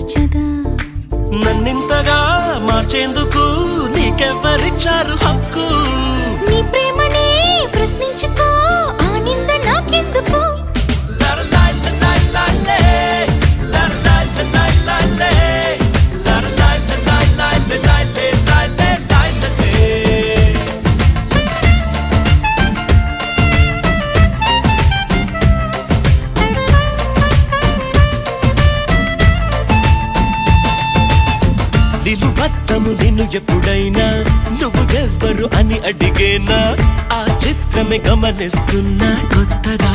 మార్చగా నన్నింతగా మార్చేందుకు నీకెవ్వరిచ్చారు హక్కు నీ ప్రేమనే ప్రశ్నించుకో ఆ నింద నాకెందుకు నిలువత్తము నిన్ను ఎప్పుడైనా నువ్వు ఎవ్వరు అని అడిగేనా ఆ చిత్రమే గమనిస్తున్నా కొత్తగా